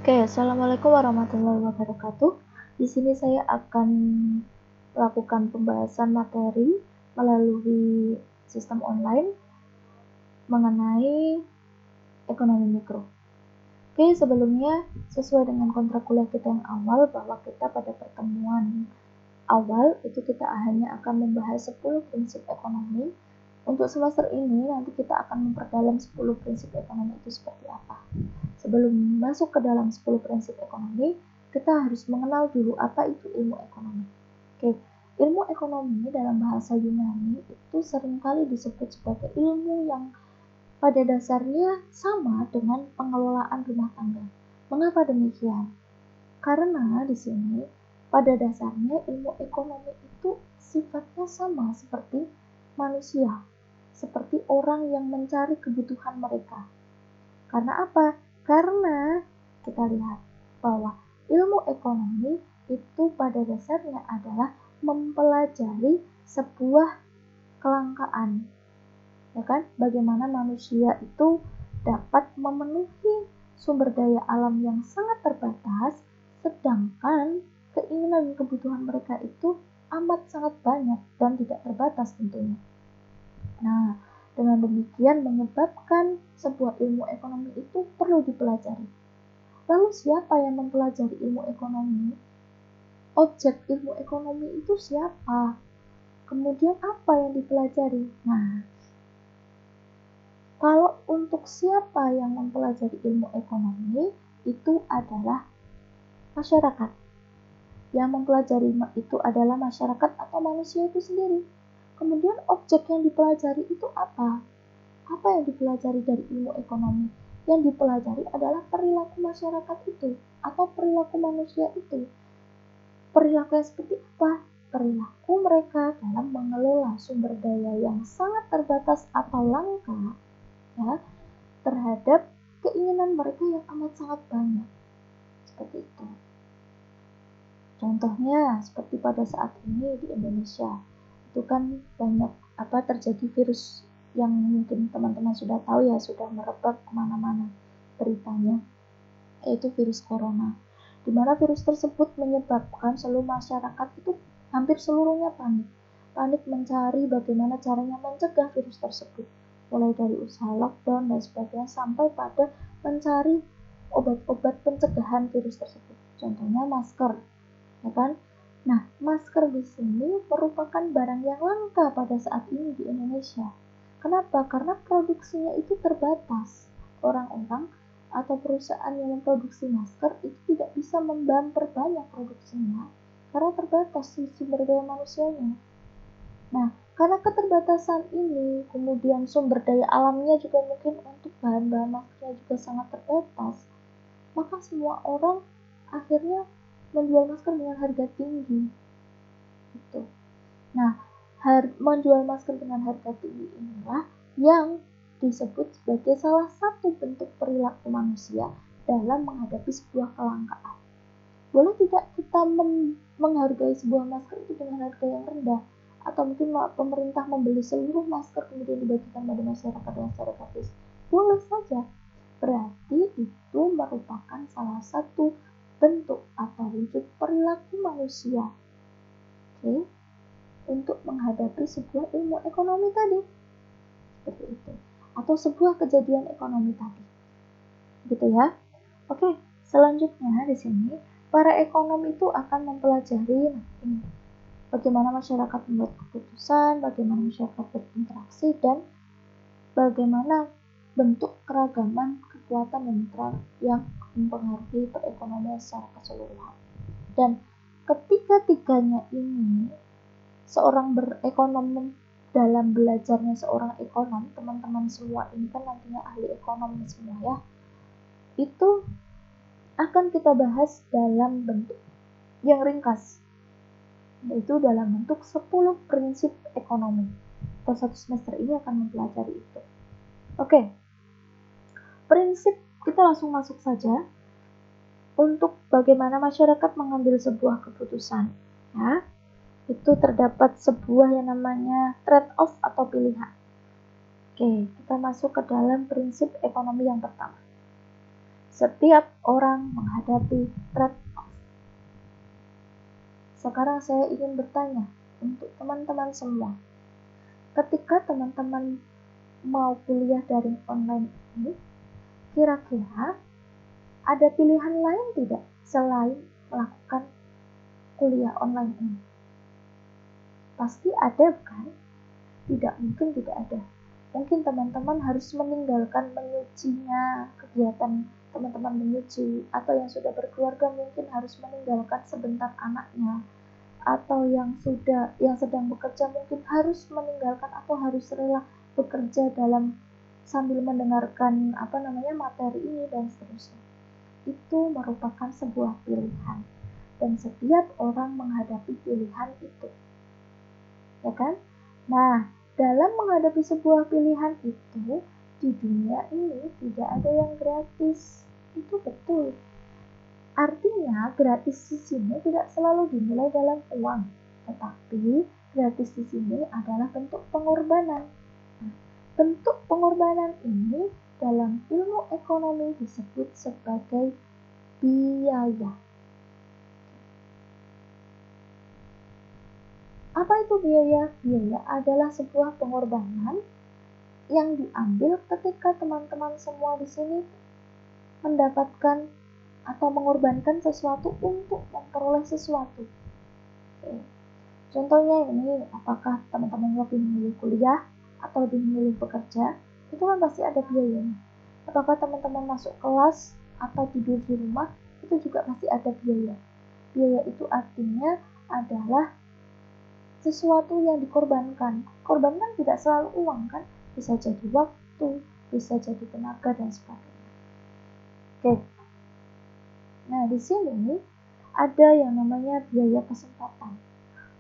Oke, assalamualaikum warahmatullahi wabarakatuh. Di sini saya akan melakukan pembahasan materi melalui sistem online mengenai ekonomi mikro. Oke, sebelumnya sesuai dengan kontrak kuliah kita yang awal bahwa kita pada pertemuan awal itu kita hanya akan membahas 10 prinsip ekonomi. Untuk semester ini nanti kita akan memperdalam 10 prinsip ekonomi itu seperti apa. Sebelum masuk ke dalam 10 prinsip ekonomi, kita harus mengenal dulu apa itu ilmu ekonomi. Oke, ilmu ekonomi dalam bahasa Yunani itu seringkali disebut sebagai ilmu yang pada dasarnya sama dengan pengelolaan rumah tangga. Mengapa demikian? Karena di sini pada dasarnya ilmu ekonomi itu sifatnya sama seperti manusia, seperti orang yang mencari kebutuhan mereka. Karena apa? Karena kita lihat bahwa ilmu ekonomi itu pada dasarnya adalah mempelajari sebuah kelangkaan, ya kan? Bagaimana manusia itu dapat memenuhi sumber daya alam yang sangat terbatas, sedangkan keinginan dan kebutuhan mereka itu amat sangat banyak dan tidak terbatas tentunya. Nah, dengan demikian menyebabkan sebuah ilmu ekonomi itu perlu dipelajari. Lalu siapa yang mempelajari ilmu ekonomi? Objek ilmu ekonomi itu siapa? Kemudian apa yang dipelajari? Nah, kalau untuk siapa yang mempelajari ilmu ekonomi, itu adalah masyarakat. Yang mempelajari itu adalah masyarakat atau manusia itu sendiri. Kemudian objek yang dipelajari itu apa? Apa yang dipelajari dari ilmu ekonomi? Yang dipelajari adalah perilaku masyarakat itu atau perilaku manusia itu. Perilaku yang seperti apa? Perilaku mereka dalam mengelola sumber daya yang sangat terbatas atau langka, ya, terhadap keinginan mereka yang amat sangat banyak. Seperti itu. Contohnya seperti pada saat ini di Indonesia, itu kan banyak terjadi virus yang mungkin teman-teman sudah tahu ya, sudah merebak kemana-mana beritanya, yaitu virus corona, di mana virus tersebut menyebabkan seluruh masyarakat itu hampir seluruhnya panik mencari bagaimana caranya mencegah virus tersebut, mulai dari usaha lockdown dan sebagainya sampai pada mencari obat-obat pencegahan virus tersebut, contohnya masker, ya kan? Nah, masker di sini merupakan barang yang langka pada saat ini di Indonesia. Kenapa? Karena produksinya itu terbatas. Orang-orang atau perusahaan yang memproduksi masker itu tidak bisa memperbanyak produksinya karena terbatas sumber daya manusianya. Nah, karena keterbatasan ini, kemudian sumber daya alamnya juga mungkin untuk bahan-bahan maskernya juga sangat terbatas, maka semua orang akhirnya menjual masker dengan harga tinggi. Gitu. Nah, menjual masker dengan harga tinggi inilah yang disebut sebagai salah satu bentuk perilaku manusia dalam menghadapi sebuah kelangkaan. Boleh tidak kita menghargai sebuah masker itu dengan harga yang rendah? Atau mungkin pemerintah membeli seluruh masker kemudian dibagikan pada masyarakat dengan secara gratis? Boleh saja. Berarti itu merupakan salah satu bentuk atau wujud perilaku manusia, oke, untuk menghadapi sebuah ilmu ekonomi tadi, seperti itu, atau sebuah kejadian ekonomi tadi, gitu ya. Oke, selanjutnya di sini para ekonom itu akan mempelajari bagaimana masyarakat membuat keputusan, bagaimana masyarakat berinteraksi, dan bagaimana bentuk keragaman kekuatan dan mitra yang mempengaruhi perekonomian secara keseluruhan. Dan ketiga-tiganya ini, seorang berekonom dalam belajarnya seorang ekonom, teman-teman semua ini kan nantinya ahli ekonomi semua ya, itu akan kita bahas dalam bentuk yang ringkas, yaitu dalam bentuk 10 prinsip ekonomi. Kita satu semester ini akan mempelajari itu. Oke, prinsip kita langsung masuk saja untuk bagaimana masyarakat mengambil sebuah keputusan, ya. Itu terdapat sebuah yang namanya trade-off atau pilihan. Oke, kita masuk ke dalam prinsip ekonomi yang pertama. Setiap orang menghadapi trade-off. Sekarang saya ingin bertanya untuk teman-teman semua. Ketika teman-teman mau kuliah daring online ini, kira-kira ada pilihan lain tidak selain melakukan kuliah online ini? Pasti ada, bukan? Tidak mungkin tidak ada. Mungkin teman-teman harus meninggalkan menyucinya, kegiatan teman-teman menyuci, atau yang sudah berkeluarga mungkin harus meninggalkan sebentar anaknya, atau yang sedang bekerja mungkin harus meninggalkan atau harus rela bekerja dalam sambil mendengarkan materi ini dan seterusnya. Itu merupakan sebuah pilihan dan setiap orang menghadapi pilihan itu, ya kan? Nah, dalam menghadapi sebuah pilihan itu di dunia ini tidak ada yang gratis. Itu betul. Artinya gratis di sini tidak selalu dinilai dalam uang, tetapi gratis di sini adalah bentuk pengorbanan. Nah, bentuk pengorbanan ini dalam ilmu ekonomi disebut sebagai biaya. Apa itu biaya? Biaya adalah sebuah pengorbanan yang diambil ketika teman-teman semua di sini mendapatkan atau mengorbankan sesuatu untuk memperoleh sesuatu. Oke. Contohnya ini, apakah teman-teman lebih memilih kuliah atau lebih memilih bekerja? Itu kan pasti ada biayanya. Apakah teman-teman masuk kelas atau tidur di rumah? Itu juga pasti ada biaya. Biaya itu artinya adalah sesuatu yang dikorbankan. Korbankan tidak selalu uang kan? Bisa jadi waktu, bisa jadi tenaga dan sebagainya. Oke. Nah, di sini ada yang namanya biaya kesempatan.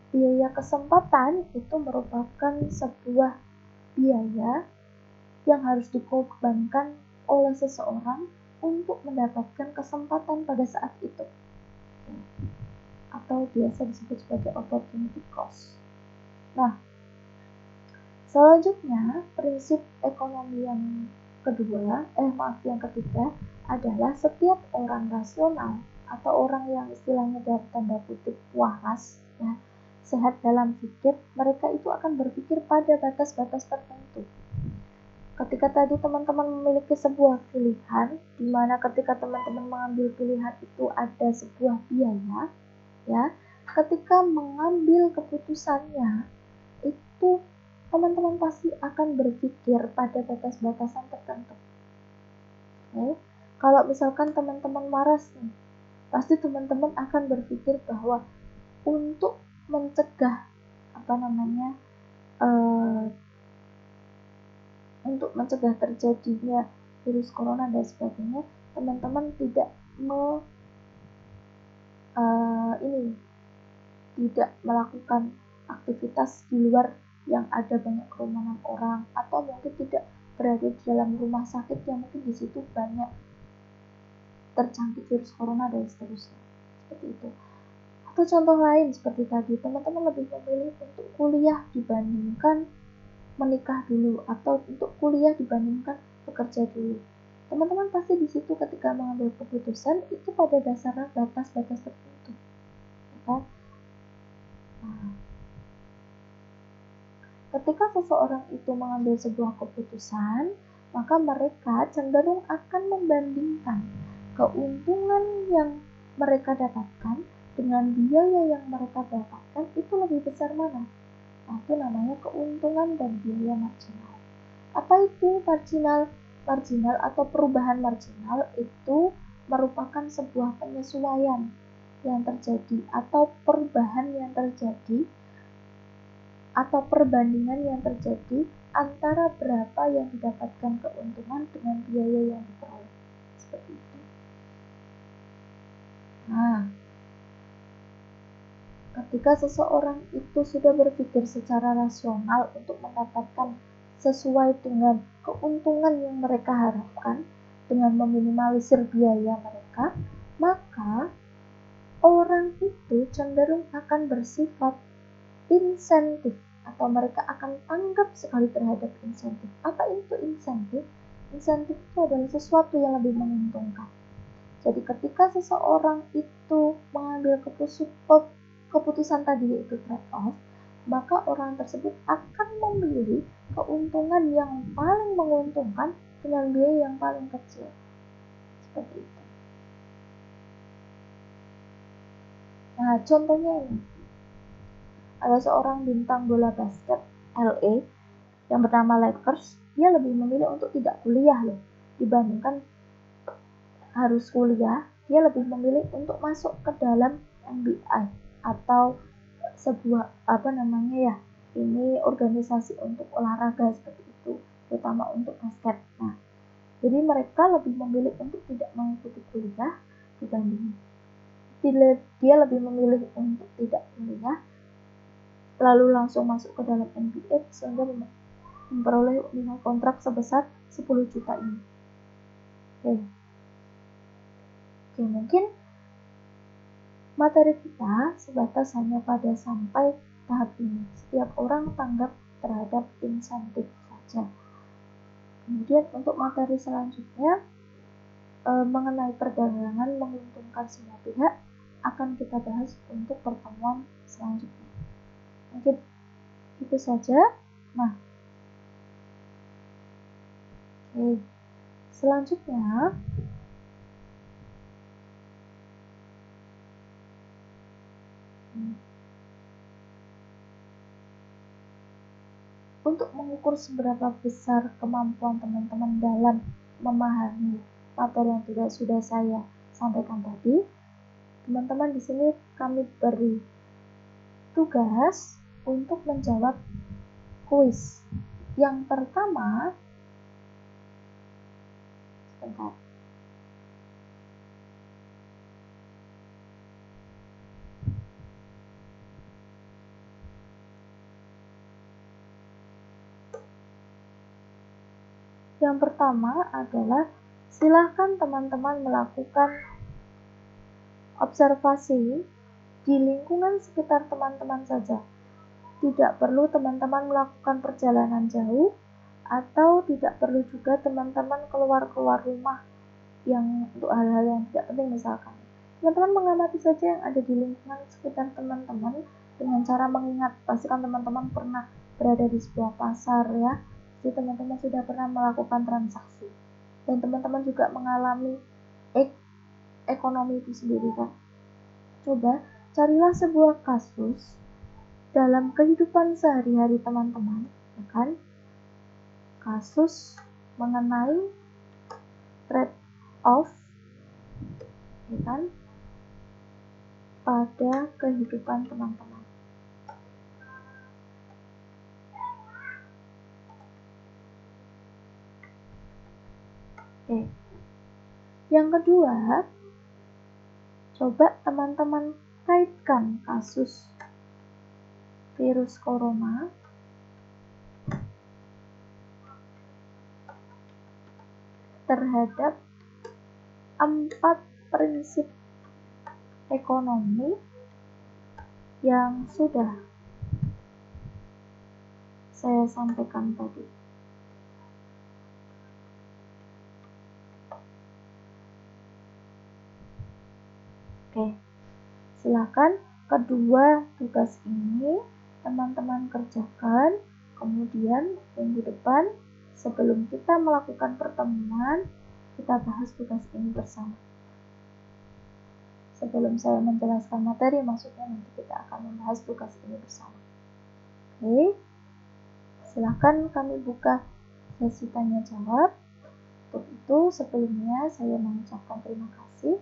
Biaya kesempatan itu merupakan sebuah biaya yang harus dikorbankan oleh seseorang untuk mendapatkan kesempatan pada saat itu. Atau biasa disebut sebagai opportunity cost. Nah, selanjutnya prinsip ekonomi yang ketiga adalah setiap orang rasional atau orang yang istilahnya dalam tanda kutip waras, ya, sehat dalam pikir, mereka itu akan berpikir pada batas-batas tertentu. Ketika tadi teman-teman memiliki sebuah pilihan, di mana ketika teman-teman mengambil pilihan itu ada sebuah biaya, ya, ketika mengambil keputusannya itu teman-teman pasti akan berpikir pada batas-batasan tertentu. Oke. Kalau misalkan teman-teman waras nih, pasti teman-teman akan berpikir bahwa untuk mencegah untuk mencegah terjadinya virus corona dan sebagainya, teman-teman tidak tidak melakukan aktivitas di luar yang ada banyak kerumunan orang, atau mungkin tidak berada di dalam rumah sakit yang mungkin di situ banyak terjangkit virus corona dan seterusnya. Seperti itu. Atau contoh lain seperti tadi, teman-teman lebih memilih untuk kuliah dibandingkan menikah dulu, atau untuk kuliah dibandingkan bekerja dulu. Teman-teman pasti di situ ketika mengambil keputusan itu pada dasarnya batas-batas tertentu, kan? Nah, ketika seseorang itu mengambil sebuah keputusan, maka mereka cenderung akan membandingkan keuntungan yang mereka dapatkan dengan biaya yang mereka dapatkan itu lebih besar mana. Nah, itu namanya keuntungan dan biaya marginal. Apa itu marginal? Marginal atau perubahan marginal itu merupakan sebuah penyesuaian yang terjadi atau perubahan yang terjadi atau perbandingan yang terjadi antara berapa yang didapatkan keuntungan dengan biaya yang diperoleh. Seperti itu. Nah, ketika seseorang itu sudah berpikir secara rasional untuk mendapatkan sesuai dengan keuntungan yang mereka harapkan dengan meminimalisir biaya mereka, maka orang itu cenderung akan bersifat insentif atau mereka akan tanggap sekali terhadap insentif. Apa itu insentif? Insentif itu adalah sesuatu yang lebih menguntungkan. Jadi ketika seseorang itu mengambil keputusan tadi, yaitu trade-off, maka orang tersebut akan memilih keuntungan yang paling menguntungkan dengan biaya yang paling kecil. Seperti itu. Nah, contohnya ini. Ada seorang bintang bola basket LA yang bernama Lakers. Dia lebih memilih untuk tidak kuliah loh. Dibandingkan harus kuliah, dia lebih memilih untuk masuk ke dalam NBA atau sebuah ini organisasi untuk olahraga seperti itu, terutama untuk basket. Nah, jadi mereka lebih memilih untuk tidak mengikuti kuliah dibanding dia lebih memilih untuk tidak kuliah lalu langsung masuk ke dalam NBA sehingga memperoleh nilai kontrak sebesar 10 juta ini. Oke, mungkin materi kita sebatas hanya pada sampai tahap ini. Setiap orang tanggap terhadap insentif saja. Kemudian untuk materi selanjutnya mengenai perdagangan menguntungkan semua pihak akan kita bahas untuk pertemuan selanjutnya. Mungkin itu saja. Nah, oke. Selanjutnya untuk mengukur seberapa besar kemampuan teman-teman dalam memahami materi yang sudah saya sampaikan tadi, teman-teman di sini kami beri tugas untuk menjawab kuis. Yang pertama, sebentar. Yang pertama adalah silakan teman-teman melakukan observasi di lingkungan sekitar teman-teman saja. Tidak perlu teman-teman melakukan perjalanan jauh atau tidak perlu juga teman-teman keluar rumah yang untuk hal-hal yang tidak penting. Misalkan teman-teman mengamati saja yang ada di lingkungan sekitar teman-teman dengan cara mengingat. Pastikan teman-teman pernah berada di sebuah pasar ya, jadi teman-teman sudah pernah melakukan transaksi dan teman-teman juga mengalami ekonomi itu sendiri kan. Coba carilah sebuah kasus dalam kehidupan sehari-hari teman-teman, ya kan? Kasus mengenai trade-off, ya kan? Pada kehidupan teman-teman. Oke. Yang kedua, coba teman-teman kaitkan kasus virus corona terhadap 4 prinsip ekonomi yang sudah saya sampaikan tadi. Oke, silakan kedua tugas ini teman-teman kerjakan. Kemudian minggu depan sebelum kita melakukan pertemuan, kita bahas tugas ini bersama. Sebelum saya menjelaskan materi, maksudnya nanti kita akan membahas tugas ini bersama. Oke, silakan kami buka sesi tanya jawab. Untuk itu sebelumnya saya mengucapkan terima kasih.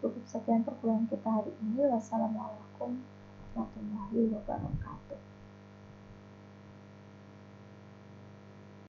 Cukup sekian perkuliahan kita hari ini. Wassalamualaikum warahmatullahi wabarakatuh.